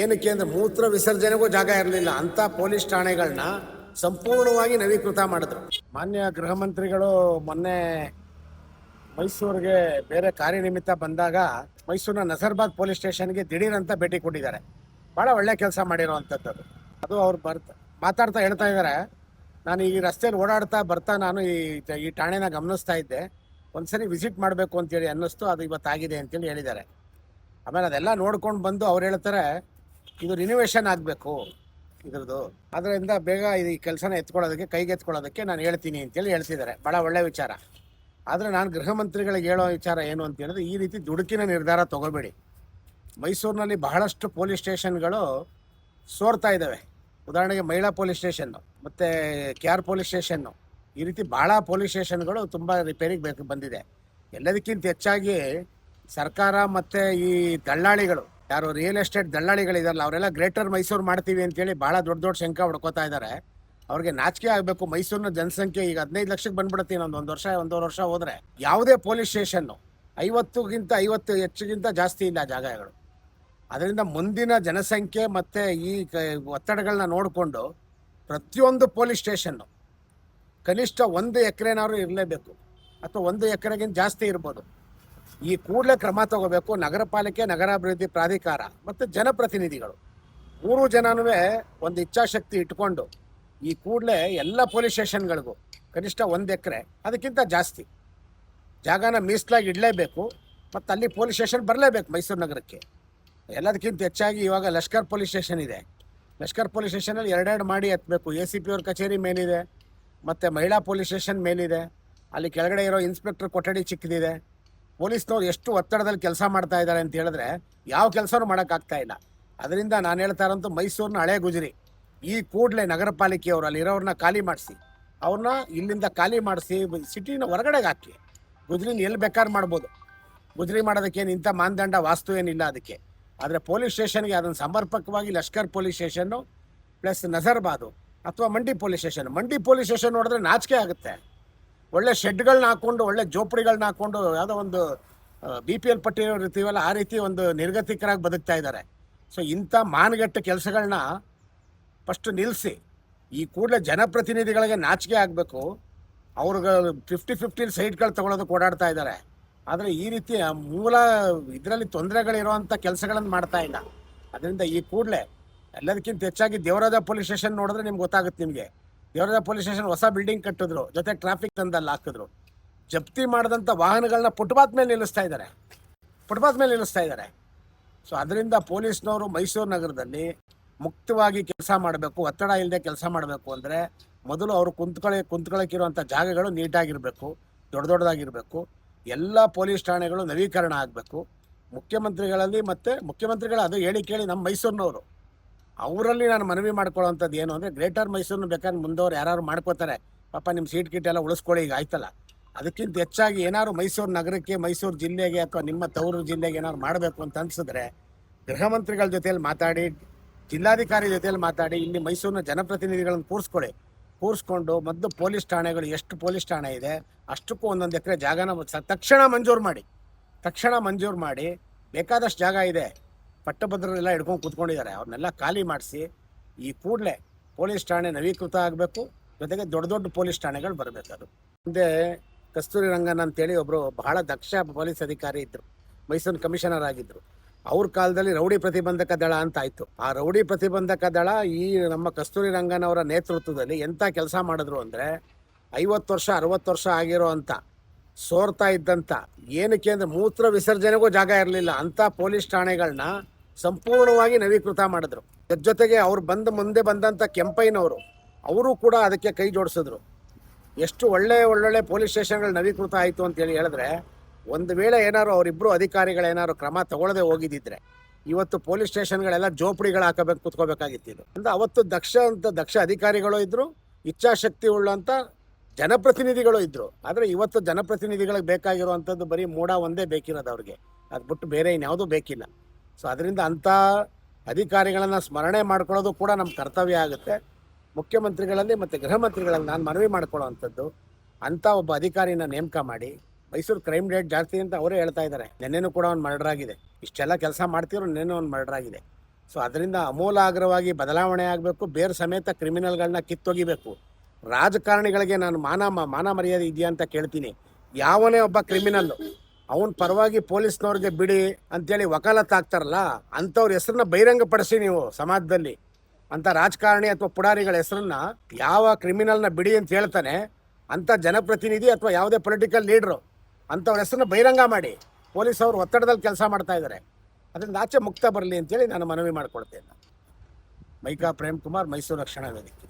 ಏನಕ್ಕೆ ಅಂದರೆ ಮೂತ್ರ ವಿಸರ್ಜನೆಗೂ ಜಾಗ ಇರಲಿಲ್ಲ ಅಂತ ಪೊಲೀಸ್ ಠಾಣೆಗಳನ್ನ ಸಂಪೂರ್ಣವಾಗಿ ನವೀಕೃತ ಮಾಡಿದ್ರು. ಮಾನ್ಯ ಗೃಹ ಮಂತ್ರಿಗಳು ಮೊನ್ನೆ ಮೈಸೂರಿಗೆ ಬೇರೆ ಕಾರ್ಯನಿಮಿತ್ತ ಬಂದಾಗ ಮೈಸೂರಿನ ನಜರ್ಬಾದ್ ಪೊಲೀಸ್ ಸ್ಟೇಷನ್ಗೆ ದಿಢೀರ್ ಅಂತ ಭೇಟಿ ಕೊಟ್ಟಿದ್ದಾರೆ. ಭಾಳ ಒಳ್ಳೆ ಕೆಲಸ ಮಾಡಿರೋವಂಥದ್ದು. ಅದು ಅವ್ರು ಮಾತಾಡ್ತಾ ಹೇಳ್ತಾ ಇದ್ದಾರೆ, ನಾನು ಈ ರಸ್ತೆಯಲ್ಲಿ ಓಡಾಡ್ತಾ ಬರ್ತಾ ನಾನು ಈ ಠಾಣೆನ ಗಮನಿಸ್ತಾ ಇದ್ದೆ, ಒಂದ್ಸರಿ ವಿಸಿಟ್ ಮಾಡಬೇಕು ಅಂತೇಳಿ ಅನ್ನಿಸ್ತು, ಅದು ಇವತ್ತಾಗಿದೆ ಅಂತೇಳಿ ಹೇಳಿದ್ದಾರೆ. ಆಮೇಲೆ ಅದೆಲ್ಲ ನೋಡ್ಕೊಂಡು ಬಂದು ಅವ್ರು ಹೇಳ್ತಾರೆ, ಇದು ರಿನಿವೇಷನ್ ಆಗಬೇಕು ಇದ್ರದ್ದು, ಅದರಿಂದ ಬೇಗ ಈ ಕೆಲಸನ ಎತ್ಕೊಳ್ಳೋದಕ್ಕೆ ಕೈಗೆತ್ಕೊಳ್ಳೋದಕ್ಕೆ ನಾನು ಹೇಳ್ತೀನಿ ಅಂತೇಳಿ ಹೇಳ್ತಿದ್ದಾರೆ. ಭಾಳ ಒಳ್ಳೆ ವಿಚಾರ. ಆದರೆ ನಾನು ಗೃಹ ಮಂತ್ರಿಗಳಿಗೆ ಹೇಳೋ ವಿಚಾರ ಏನು ಅಂತ ಹೇಳಿದ್ರೆ, ಈ ರೀತಿ ದುಡುಕಿನ ನಿರ್ಧಾರ ತಗೋಬೇಡಿ. ಮೈಸೂರಿನಲ್ಲಿ ಬಹಳಷ್ಟು ಪೊಲೀಸ್ ಸ್ಟೇಷನ್ಗಳು ಸೋರ್ತಾ ಇದ್ದಾವೆ. ಉದಾಹರಣೆಗೆ ಮಹಿಳಾ ಪೊಲೀಸ್ ಸ್ಟೇಷನ್ನು ಮತ್ತು KR ಪೊಲೀಸ್ ಸ್ಟೇಷನ್ನು, ಈ ರೀತಿ ಭಾಳ ಪೊಲೀಸ್ ಸ್ಟೇಷನ್ಗಳು ತುಂಬ ರಿಪೇರಿಗೆ ಬಂದಿದೆ. ಎಲ್ಲದಕ್ಕಿಂತ ಹೆಚ್ಚಾಗಿ ಸರ್ಕಾರ ಮತ್ತು ಈ ದಳ್ಳಾಳಿಗಳು, ಯಾರು ರಿಯಲ್ ಎಸ್ಟೇಟ್ ದಳ್ಳಾಳಿಗಳಿದಾರಲ್ಲ, ಅವರೆಲ್ಲ ಗ್ರೇಟರ್ ಮೈಸೂರು ಮಾಡ್ತೀವಿ ಅಂತೇಳಿ ಭಾಳ ದೊಡ್ಡ ದೊಡ್ಡ ಶಂಕ ಹೊಡ್ಕೋತಾ ಇದ್ದಾರೆ. ಅವ್ರಿಗೆ ನಾಚಿಕೆ ಆಗಬೇಕು. ಮೈಸೂರಿನ ಜನಸಂಖ್ಯೆ ಈಗ 15 ಲಕ್ಷಕ್ಕೆ ಬಂದ್ಬಿಡುತ್ತೆ ಒಂದು ವರ್ಷ, ಒಂದೂವರೆ ವರ್ಷ ಹೋದರೆ. ಯಾವುದೇ ಪೊಲೀಸ್ ಸ್ಟೇಷನ್ನು 50 ಹೆಚ್ಚಿಗಿಂತ ಜಾಸ್ತಿ ಇಲ್ಲ ಜಾಗಗಳು. ಅದರಿಂದ ಮುಂದಿನ ಜನಸಂಖ್ಯೆ ಮತ್ತು ಈ ಒತ್ತಡಗಳನ್ನ ನೋಡಿಕೊಂಡು ಪ್ರತಿಯೊಂದು ಪೊಲೀಸ್ ಸ್ಟೇಷನ್ನು ಕನಿಷ್ಠ 1 ಎಕರೆನಾದ್ರು ಇರಲೇಬೇಕು, ಅಥವಾ 1 ಎಕರೆಗಿಂತ ಜಾಸ್ತಿ ಇರ್ಬೋದು. ಈ ಕೂಡಲೇ ಕ್ರಮ ತಗೋಬೇಕು. ನಗರ ಪಾಲಿಕೆ, ನಗರಾಭಿವೃದ್ಧಿ ಪ್ರಾಧಿಕಾರ ಮತ್ತು ಜನಪ್ರತಿನಿಧಿಗಳು 3 ಜನನೂ ಒಂದು ಇಚ್ಛಾಶಕ್ತಿ ಇಟ್ಕೊಂಡು ಈ ಕೂಡಲೇ ಎಲ್ಲ ಪೊಲೀಸ್ ಸ್ಟೇಷನ್ಗಳಿಗೂ ಕನಿಷ್ಠ 1 ಎಕರೆ ಅದಕ್ಕಿಂತ ಜಾಸ್ತಿ ಜಾಗನ ಮೀಸಲಾಗಿ ಇಡಲೇಬೇಕು. ಮತ್ತು ಅಲ್ಲಿ ಪೊಲೀಸ್ ಸ್ಟೇಷನ್ ಬರಲೇಬೇಕು ಮೈಸೂರು ನಗರಕ್ಕೆ. ಎಲ್ಲದಕ್ಕಿಂತ ಹೆಚ್ಚಾಗಿ ಇವಾಗ ಲಷ್ಕರ್ ಪೊಲೀಸ್ ಸ್ಟೇಷನ್ ಇದೆ. ಲಷ್ಕರ್ ಪೊಲೀಸ್ ಸ್ಟೇಷನಲ್ಲಿ 2 ಮಾಡಿ ಹತ್ತಬೇಕು. ACP ಅವ್ರ ಕಚೇರಿ ಮೇಲಿದೆ, ಮತ್ತು ಮಹಿಳಾ ಪೊಲೀಸ್ ಸ್ಟೇಷನ್ ಮೇಲಿದೆ. ಅಲ್ಲಿ ಕೆಳಗಡೆ ಇರೋ ಇನ್ಸ್ಪೆಕ್ಟರ್ ಕೊಠಡಿ ಚಿಕ್ಕದಿದೆ. ಪೊಲೀಸ್ನವ್ರು ಎಷ್ಟು ಒತ್ತಡದಲ್ಲಿ ಕೆಲಸ ಮಾಡ್ತಾ ಇದ್ದಾರೆ ಅಂತ ಹೇಳಿದ್ರೆ ಯಾವ ಕೆಲಸನೂ ಮಾಡೋಕ್ಕಾಗ್ತಾ ಇಲ್ಲ. ಅದರಿಂದ ನಾನು ಹೇಳ್ತಾ ಇರೋಂಥ ಮೈಸೂರಿನ ಹಳೆ ಗುಜರಿ ಈ ಕೂಡಲೇ ನಗರ ಪಾಲಿಕೆಯವರು ಅಲ್ಲಿರೋರನ್ನ ಖಾಲಿ ಮಾಡಿಸಿ, ಅವ್ರನ್ನ ಇಲ್ಲಿಂದ ಖಾಲಿ ಮಾಡಿಸಿ ಸಿಟಿನ ಹೊರಗಡೆಗೆ ಹಾಕಿ. ಗುಜರಿನ ಎಲ್ಲಿ ಬೇಕಾದ್ರೆ ಮಾಡ್ಬೋದು. ಗುಜರಿ ಮಾಡೋದಕ್ಕೇನು ಇಂಥ ಮಾನದಂಡ ವಾಸ್ತು ಏನಿಲ್ಲ ಅದಕ್ಕೆ. ಆದರೆ ಪೊಲೀಸ್ ಸ್ಟೇಷನ್ಗೆ ಅದನ್ನು ಸಮರ್ಪಕವಾಗಿ ಲಷ್ಕರ್ ಪೊಲೀಸ್ ಸ್ಟೇಷನ್ನು ಪ್ಲಸ್ ನಜರ್ಬಾದು ಅಥವಾ ಮಂಡಿ ಪೊಲೀಸ್ ಸ್ಟೇಷನ್ ನೋಡಿದ್ರೆ ನಾಚಿಕೆ ಆಗುತ್ತೆ. ಒಳ್ಳೆ ಶೆಡ್ಗಳನ್ನ ಹಾಕ್ಕೊಂಡು, ಒಳ್ಳೆ ಜೋಪಡಿಗಳನ್ನ ಹಾಕ್ಕೊಂಡು, ಯಾವುದೋ ಒಂದು BPL ಪಟ್ಟಿ ಇರ್ತೀವಲ್ಲ ಆ ರೀತಿ ಒಂದು ನಿರ್ಗತಿಕರಾಗಿ ಬದುಕ್ತಾ ಇದ್ದಾರೆ. ಸೊ ಇಂಥ ಮಾನಗೆಟ್ಟ ಕೆಲಸಗಳನ್ನ ಫಸ್ಟ್ ನಿಲ್ಲಿಸಿ ಈ ಕೂಡಲೇ ಜನಪ್ರತಿನಿಧಿಗಳಿಗೆ ನಾಚಿಕೆ ಆಗಬೇಕು. ಅವ್ರಿಗೆ 50-50 ಸೈಟ್ಗಳು ತೊಗೊಳೋದಕ್ಕೆ ಓಡಾಡ್ತಾ ಇದ್ದಾರೆ. ಆದರೆ ಈ ರೀತಿ ಮೂಲ ಇದರಲ್ಲಿ ತೊಂದರೆಗಳಿರುವಂಥ ಕೆಲಸಗಳನ್ನು ಮಾಡ್ತಾ ಇಲ್ಲ. ಅದರಿಂದ ಈ ಕೂಡಲೇ ಎಲ್ಲದಕ್ಕಿಂತ ಹೆಚ್ಚಾಗಿ ದೇವರಾಜ ಪೊಲೀಸ್ ಸ್ಟೇಷನ್ ನೋಡಿದ್ರೆ ನಿಮ್ಗೆ ಗೊತ್ತಾಗುತ್ತೆ. ನಿಮಗೆ ದೇವರಾಜ ಪೊಲೀಸ್ ಸ್ಟೇಷನ್ ಹೊಸ ಬಿಲ್ಡಿಂಗ್ ಕಟ್ಟಿದ್ರು, ಜೊತೆ ಟ್ರಾಫಿಕ್ ತಂದಲ್ಲಿ ಹಾಕಿದ್ರು. ಜಪ್ತಿ ಮಾಡಿದಂಥ ವಾಹನಗಳನ್ನ ಫುಟ್ಪಾತ್ ಮೇಲೆ ನಿಲ್ಲಿಸ್ತಾ ಇದ್ದಾರೆ. ಸೊ ಅದರಿಂದ ಪೊಲೀಸ್ನವರು ಮೈಸೂರು ನಗರದಲ್ಲಿ ಮುಕ್ತವಾಗಿ ಕೆಲಸ ಮಾಡಬೇಕು, ಒತ್ತಡ ಇಲ್ಲದೆ ಕೆಲಸ ಮಾಡಬೇಕು ಅಂದರೆ ಮೊದಲು ಅವರು ಕುಂತ್ಕೊಳ್ಳೋಕ್ಕಿರುವಂಥ ಜಾಗಗಳು ನೀಟಾಗಿರಬೇಕು, ದೊಡ್ಡದಾಗಿರಬೇಕು. ಎಲ್ಲ ಪೊಲೀಸ್ ಠಾಣೆಗಳು ನವೀಕರಣ ಆಗಬೇಕು. ಮುಖ್ಯಮಂತ್ರಿಗಳು ಅದು ಹೇಳಿ ಕೇಳಿ ನಮ್ಮ ಮೈಸೂರಿನವರು ಅವರಲ್ಲಿ ನಾನು ಮನವಿ ಮಾಡ್ಕೊಳ್ಳೋವಂಥದ್ದು ಏನು ಅಂದರೆ, ಗ್ರೇಟರ್ ಮೈಸೂರನ್ನ ಬೇಕಾದ್ರೆ ಮುಂದವ್ರು ಯಾರು ಮಾಡ್ಕೋತಾರೆ, ಪಾಪ ನಿಮ್ಮ ಸೀಟ್ ಗಿಟ್ ಎಲ್ಲ ಉಳಿಸ್ಕೊಳ್ಳಿ, ಈಗ ಆಯ್ತಲ್ಲ. ಅದಕ್ಕಿಂತ ಹೆಚ್ಚಾಗಿ ಏನಾದ್ರು ಮೈಸೂರು ನಗರಕ್ಕೆ, ಮೈಸೂರು ಜಿಲ್ಲೆಗೆ ಅಥವಾ ನಿಮ್ಮ ತವರು ಜಿಲ್ಲೆಗೆ ಏನಾದ್ರು ಮಾಡಬೇಕು ಅಂತ ಅನಿಸಿದ್ರೆ ಗೃಹ ಮಂತ್ರಿಗಳ ಜೊತೆಯಲ್ಲಿ ಮಾತಾಡಿ, ಜಿಲ್ಲಾಧಿಕಾರಿ ಜೊತೆಯಲ್ಲಿ ಮಾತಾಡಿ, ಇಲ್ಲಿ ಮೈಸೂರಿನ ಜನಪ್ರತಿನಿಧಿಗಳನ್ನು ಕೂರಿಸ್ಕೊಂಡು ಮೊದಲು ಪೊಲೀಸ್ ಠಾಣೆಗಳು ಎಷ್ಟು ಪೊಲೀಸ್ ಠಾಣೆ ಇದೆ ಅಷ್ಟಕ್ಕೂ 1 ಎಕರೆ ಜಾಗನ ತಕ್ಷಣ ಮಂಜೂರು ಮಾಡಿ, ಬೇಕಾದಷ್ಟು ಜಾಗ ಇದೆ, ಪಟ್ಟಭದ್ರರೆಲ್ಲ ಹಿಡ್ಕೊಂಡು ಕೂತ್ಕೊಂಡಿದ್ದಾರೆ, ಅವ್ರನ್ನೆಲ್ಲ ಖಾಲಿ ಮಾಡಿಸಿ ಈ ಕೂಡಲೇ ಪೊಲೀಸ್ ಠಾಣೆ ನವೀಕೃತ ಆಗಬೇಕು. ಜೊತೆಗೆ ದೊಡ್ಡ ಪೊಲೀಸ್ ಠಾಣೆಗಳು ಬರಬೇಕು. ಅದು ಮುಂದೆ ಕಸ್ತೂರಿ ರಂಗನ್ ಅಂತೇಳಿ ಒಬ್ಬರು ಬಹಳ ದಕ್ಷ ಪೊಲೀಸ್ ಅಧಿಕಾರಿ ಇದ್ದರು, ಮೈಸೂರು ಕಮಿಷನರ್ ಆಗಿದ್ದರು. ಅವ್ರ ಕಾಲದಲ್ಲಿ ರೌಡಿ ಪ್ರತಿಬಂಧಕ ದಳ ಅಂತ ಆಯಿತು. ಆ ರೌಡಿ ಪ್ರತಿಬಂಧಕ ದಳ ಈ ನಮ್ಮ ಕಸ್ತೂರಿ ರಂಗನ್ ಅವರ ನೇತೃತ್ವದಲ್ಲಿ ಎಂಥ ಕೆಲಸ ಮಾಡಿದ್ರು ಅಂದರೆ, 50 ವರ್ಷ 60 ವರ್ಷ ಆಗಿರೋ ಅಂಥ ಸೋರ್ತಾ ಇದ್ದಂಥ, ಏನಕ್ಕೆ ಅಂದರೆ ಮೂತ್ರ ವಿಸರ್ಜನೆಗೂ ಜಾಗ ಇರಲಿಲ್ಲ ಅಂಥ ಪೊಲೀಸ್ ಠಾಣೆಗಳನ್ನ ಸಂಪೂರ್ಣವಾಗಿ ನವೀಕೃತ ಮಾಡಿದ್ರು. ಜೊತೆಗೆ ಅವ್ರು ಮುಂದೆ ಬಂದಂಥ ಕೆಂಪಯ್ಯನವರು ಅವರು ಕೂಡ ಅದಕ್ಕೆ ಕೈ ಜೋಡಿಸಿದ್ರು. ಎಷ್ಟು ಒಳ್ಳೆ ಪೊಲೀಸ್ ಸ್ಟೇಷನ್ಗಳು ನವೀಕೃತ ಆಯಿತು ಅಂತೇಳಿ ಹೇಳಿದ್ರೆ, ಒಂದು ವೇಳೆ ಏನಾದ್ರು ಅವರಿಬ್ಬರು ಅಧಿಕಾರಿಗಳೇನಾದ್ರು ಕ್ರಮ ತಗೊಳ್ಳದೆ ಹೋಗಿದ್ದಿದ್ರೆ ಇವತ್ತು ಪೊಲೀಸ್ ಸ್ಟೇಷನ್ಗಳೆಲ್ಲ ಜೋಪಡಿಗಳು ಕೂತ್ಕೋಬೇಕಾಗಿತ್ತು. ಅಂದರೆ ಅವತ್ತು ದಕ್ಷ ಅಧಿಕಾರಿಗಳು ಇದ್ದರು, ಇಚ್ಛಾಶಕ್ತಿ ಉಳ್ಳಂಥ ಜನಪ್ರತಿನಿಧಿಗಳು ಇದ್ದರು. ಆದರೆ ಇವತ್ತು ಜನಪ್ರತಿನಿಧಿಗಳಿಗೆ ಬೇಕಾಗಿರುವಂಥದ್ದು ಬರೀ ಮೂಡ ಒಂದೇ ಬೇಕಿರೋದು ಅವ್ರಿಗೆ, ಅದು ಬಿಟ್ಟು ಬೇರೆ ಇನ್ಯಾವುದೂ ಬೇಕಿಲ್ಲ. ಸೊ ಅದರಿಂದ ಅಂಥ ಅಧಿಕಾರಿಗಳನ್ನು ಸ್ಮರಣೆ ಮಾಡ್ಕೊಳ್ಳೋದು ಕೂಡ ನಮ್ಮ ಕರ್ತವ್ಯ ಆಗುತ್ತೆ. ಮುಖ್ಯಮಂತ್ರಿಗಳಲ್ಲಿ ಮತ್ತು ಗೃಹ ಮಂತ್ರಿಗಳಲ್ಲಿ ನಾನು ಮನವಿ ಮಾಡ್ಕೊಳ್ಳೋವಂಥದ್ದು, ಅಂಥ ಒಬ್ಬ ಅಧಿಕಾರಿನ ನೇಮಕ ಮಾಡಿ. ಮೈಸೂರು ಕ್ರೈಮ್ ರೇಟ್ ಜಾಸ್ತಿ ಅಂತ ಅವರೇ ಹೇಳ್ತಾ ಇದ್ದಾರೆ. ನೆನ್ನೆನೂ ಕೂಡ ಒಂದು ಮರ್ಡರ್ ಆಗಿದೆ. ಇಷ್ಟೆಲ್ಲ ಕೆಲಸ ಮಾಡ್ತಿರೋ ನೆನ್ನೆ ಒಂದು ಮರ್ಡರ್ ಆಗಿದೆ. ಸೊ ಅದರಿಂದ ಅಮೂಲಾಗ್ರವಾಗಿ ಬದಲಾವಣೆ ಆಗಬೇಕು, ಬೇರೆ ಸಮೇತ ಕ್ರಿಮಿನಲ್ಗಳನ್ನ ಕಿತ್ತೊಗಿಬೇಕು. ರಾಜಕಾರಣಿಗಳಿಗೆ ನಾನು ಮಾನ ಮರ್ಯಾದೆ ಇದೆಯಾ ಅಂತ ಕೇಳ್ತೀನಿ. ಯಾವನೇ ಒಬ್ಬ ಕ್ರಿಮಿನಲ್ಲು ಅವನ ಪರವಾಗಿ ಪೊಲೀಸ್ನವ್ರಿಗೆ ಬಿಡಿ ಅಂತೇಳಿ ವಕಾಲತ್ ಆಗ್ತಾರಲ್ಲ, ಅಂಥವ್ರ ಹೆಸರನ್ನ ಬಹಿರಂಗಪಡಿಸಿ ನೀವು ಸಮಾಜದಲ್ಲಿ. ಅಂಥ ರಾಜಕಾರಣಿ ಅಥವಾ ಪುಡಾರಿಗಳ ಹೆಸರನ್ನ, ಯಾವ ಕ್ರಿಮಿನಲ್ನ ಬಿಡಿ ಅಂತ ಹೇಳ್ತಾನೆ ಅಂಥ ಜನಪ್ರತಿನಿಧಿ ಅಥವಾ ಯಾವುದೇ ಪೊಲಿಟಿಕಲ್ ಲೀಡ್ರು ಅಂಥವ್ರ ಹೆಸರನ್ನ ಬಹಿರಂಗ ಮಾಡಿ. ಪೊಲೀಸ್ ಅವರು ಒತ್ತಡದಲ್ಲಿ ಕೆಲಸ ಮಾಡ್ತಾ ಇದ್ದಾರೆ, ಅದರಿಂದ ಆಚೆ ಮುಕ್ತ ಬರಲಿ ಅಂತೇಳಿ ನಾನು ಮನವಿ ಮಾಡ್ಕೊಳ್ತೇನೆ. ಮೈಕಾ ಪ್ರೇಮ್ ಕುಮಾರ್, ಮೈಸೂರು ರಕ್ಷಣಾ ವೇದಿಕೆ.